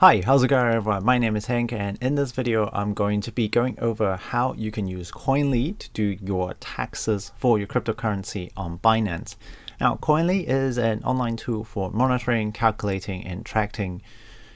Hi, how's it going everyone? My name is Hank, and in this video I'm going to be going over how you can use Koinly to do your taxes for your cryptocurrency on Binance. Now, Koinly is an online tool for monitoring, calculating, and tracking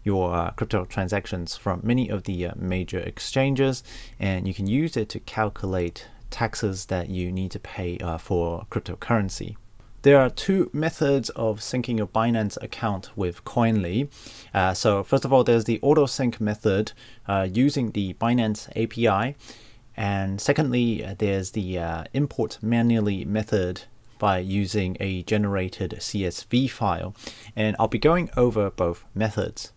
your crypto transactions from many of the major exchanges, and you can use it to calculate taxes that you need to pay for cryptocurrency. There are two methods of syncing your Binance account with Koinly. So first of all, there's the auto sync method using the Binance API. And secondly, there's the import manually method by using a generated CSV file. And I'll be going over both methods.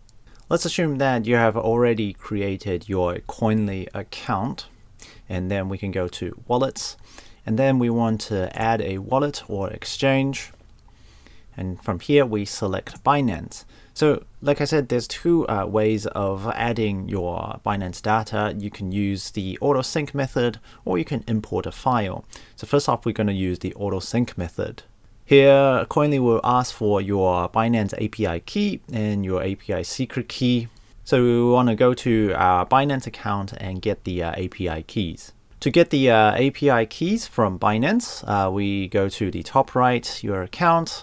Let's assume that you have already created your Koinly account, and then we can go to wallets. And then we want to add a wallet or exchange. And from here, we select Binance. So like I said, there's two ways of adding your Binance data. You can use the auto sync method, or you can import a file. So first off, we're going to use the auto sync method. Here, Koinly will ask for your Binance API key and your API secret key. So we want to go to our Binance account and get the API keys. To get the API keys from Binance, we go to the top right, your account,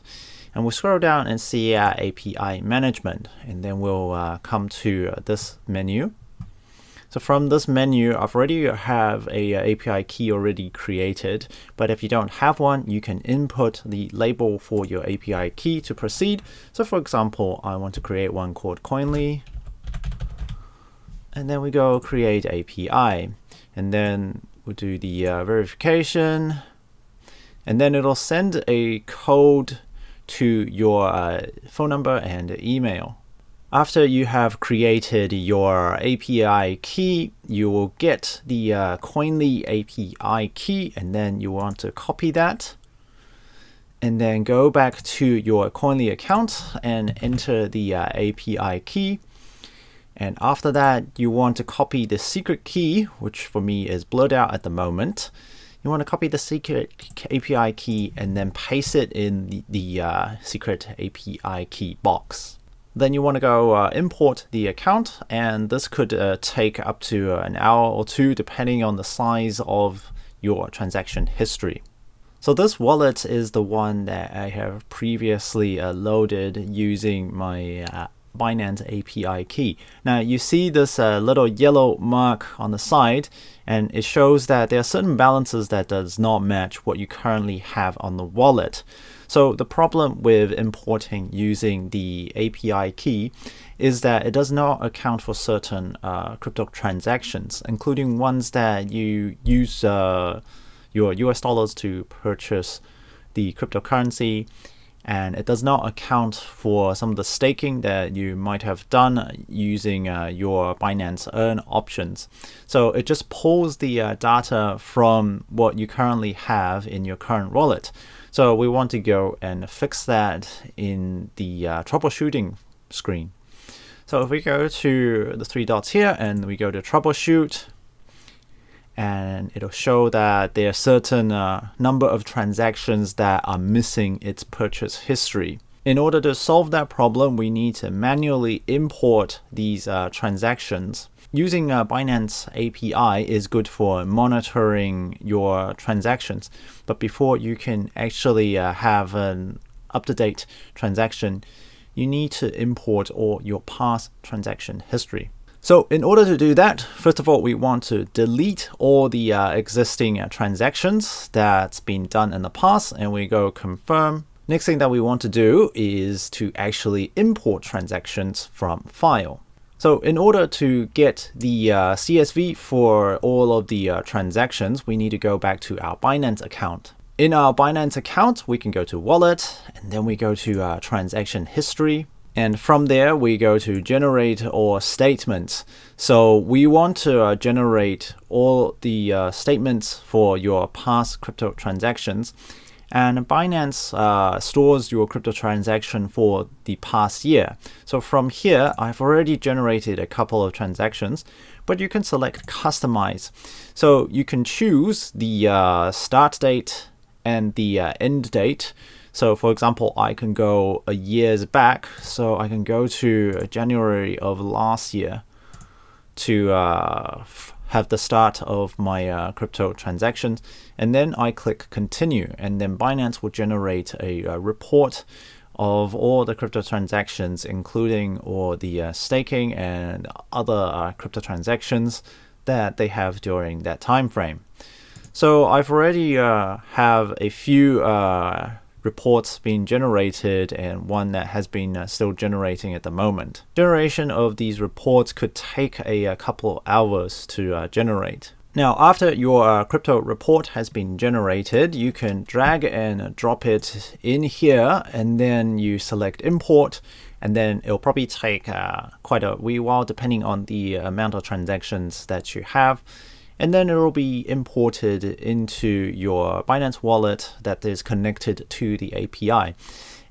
and we'll scroll down and see API management, and then we'll come to this menu. So from this menu, I've already have a API key already created, but if you don't have one, you can input the label for your API key to proceed. So for example, I want to create one called Koinly, and then we go create API. And then we'll do the verification, and then it'll send a code to your phone number and email. After you have created your API key, you will get the Koinly API key, and then you want to copy that, and then go back to your Koinly account and enter the API key. And after that, you want to copy the secret key, which for me is blurred out at the moment. You want to copy the secret API key and then paste it in the secret API key box. Then you want to go import the account, and this could take up to an hour or two depending on the size of your transaction history. So this wallet is the one that I have previously loaded using my Binance API key. Now you see this little yellow mark on the side, and it shows that there are certain balances that does not match what you currently have on the wallet. So the problem with importing using the API key is that it does not account for certain crypto transactions, including ones that you use your US dollars to purchase the cryptocurrency, and it does not account for some of the staking that you might have done using your Binance Earn options. So it just pulls the data from what you currently have in your current wallet. So we want to go and fix that in the troubleshooting screen. So if we go to the three dots here and we go to troubleshoot, and it'll show that there are certain number of transactions that are missing its purchase history. In order to solve that problem, we need to manually import these transactions. Using Binance API is good for monitoring your transactions, but before you can actually have an up-to-date transaction, you need to import all your past transaction history. So in order to do that, first of all, we want to delete all the existing transactions that's been done in the past, and we go confirm. Next thing that we want to do is to actually import transactions from file. So in order to get the CSV for all of the transactions, we need to go back to our Binance account. In our Binance account, we can go to wallet, and then we go to transaction history. And from there, we go to generate all statements. So we want to generate all the statements for your past crypto transactions. And Binance stores your crypto transaction for the past year. So from here, I've already generated a couple of transactions, but you can select customize. So you can choose the start date and the end date. So for example, I can go a years back. So I can go to January of last year to have the start of my crypto transactions. And then I click continue, and then Binance will generate a report of all the crypto transactions, including all the staking and other crypto transactions that they have during that time frame. So I've already have a few reports being generated, and one that has been still generating at the moment. Generation of these reports could take a couple hours to generate. Now, after your crypto report has been generated, you can drag and drop it in here, and then you select import, and then it'll probably take quite a wee while depending on the amount of transactions that you have. And then it will be imported into your Binance wallet that is connected to the API.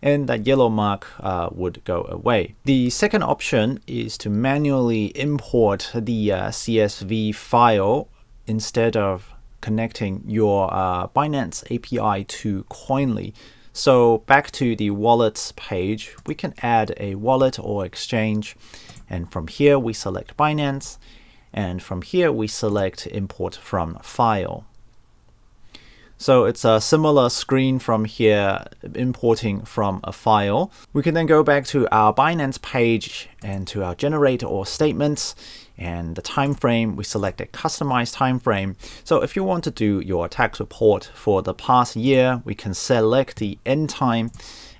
And that yellow mark would go away. The second option is to manually import the CSV file instead of connecting your Binance API to Koinly. So back to the wallets page, we can add a wallet or exchange. And from here, we select Binance. And from here, we select import from file. So it's a similar screen from here, importing from a file. We can then go back to our Binance page and to our generate all statements. And the time frame, we select a customized time frame. So if you want to do your tax report for the past year, we can select the end time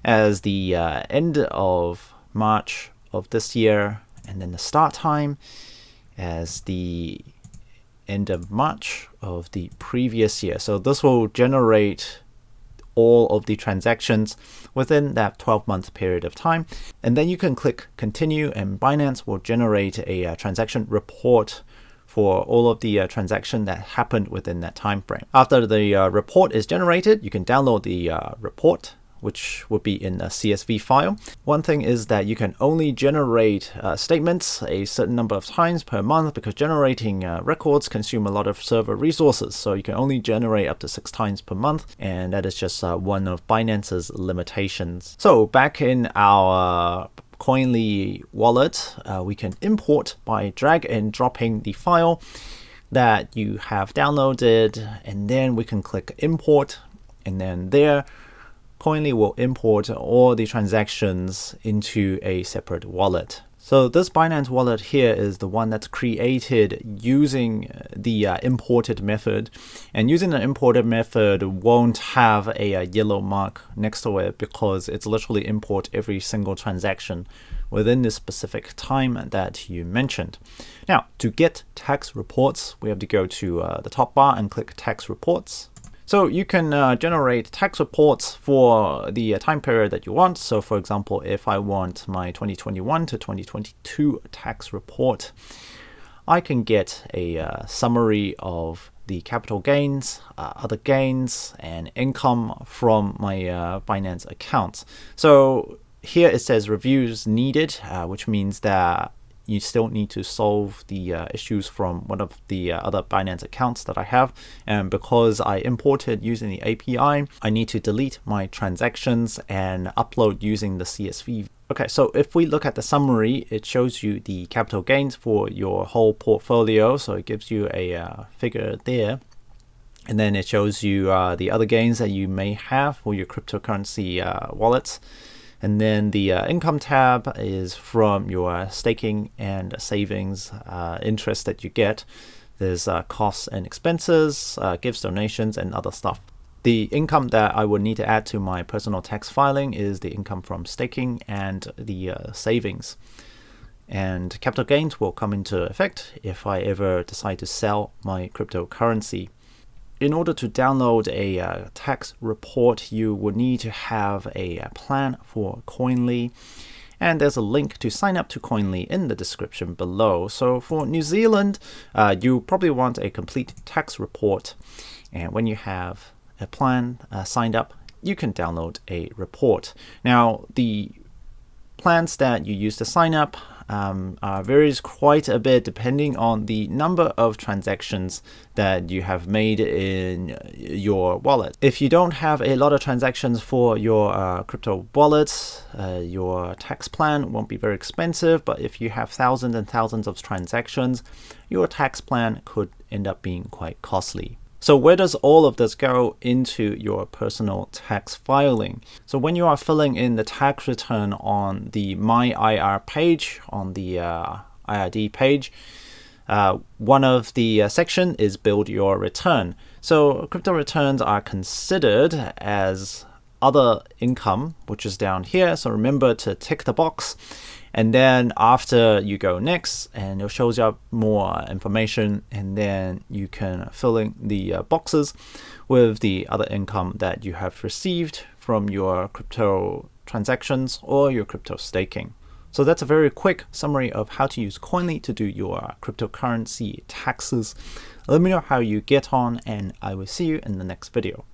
as the end of March of this year, and then the start time as the end of March of the previous year. So this will generate all of the transactions within that 12-month period of time. And then you can click continue, and Binance will generate a transaction report for all of the transaction that happened within that time frame. After the report is generated, you can download the report, which would be in a CSV file. One thing is that you can only generate statements a certain number of times per month, because generating records consume a lot of server resources. So you can only generate up to 6 times per month, and that is just one of Binance's limitations. So back in our Koinly wallet, we can import by drag and dropping the file that you have downloaded, and then we can click import, and then there Koinly will import all the transactions into a separate wallet. So this Binance wallet here is the one that's created using the imported method. And using the imported method won't have a yellow mark next to it, because it's literally import every single transaction within this specific time that you mentioned. Now, to get tax reports, we have to go to the top bar and click tax reports. So you can generate tax reports for the time period that you want. So for example, if I want my 2021 to 2022 tax report, I can get a summary of the capital gains, other gains, and income from my Binance account. So here it says reviews needed, which means that you still need to solve the issues from one of the other Binance accounts that I have. And because I imported using the API, I need to delete my transactions and upload using the CSV. Okay, so if we look at the summary, it shows you the capital gains for your whole portfolio. So it gives you a figure there. And then it shows you the other gains that you may have for your cryptocurrency wallets. And then the income tab is from your staking and savings interest that you get. There's costs and expenses, gifts, donations, and other stuff. The income that I would need to add to my personal tax filing is the income from staking and the savings. And capital gains will come into effect if I ever decide to sell my cryptocurrency. In order to download a tax report, you would need to have a plan for Koinly. And there's a link to sign up to Koinly in the description below. So for New Zealand, you probably want a complete tax report. And when you have a plan signed up, you can download a report. Now, the plans that you use to sign up varies quite a bit depending on the number of transactions that you have made in your wallet. If you don't have a lot of transactions for your crypto wallet, your tax plan won't be very expensive, but if you have thousands and thousands of transactions, your tax plan could end up being quite costly. So where does all of this go into your personal tax filing? So when you are filling in the tax return on the My IR page, on the IRD page, one of the section is build your return. So crypto returns are considered as other income, which is down here. So remember to tick the box. And then after you go next, and it shows you more information, and then you can fill in the boxes with the other income that you have received from your crypto transactions or your crypto staking. So that's a very quick summary of how to use Koinly to do your cryptocurrency taxes. Let me know how you get on, and I will see you in the next video.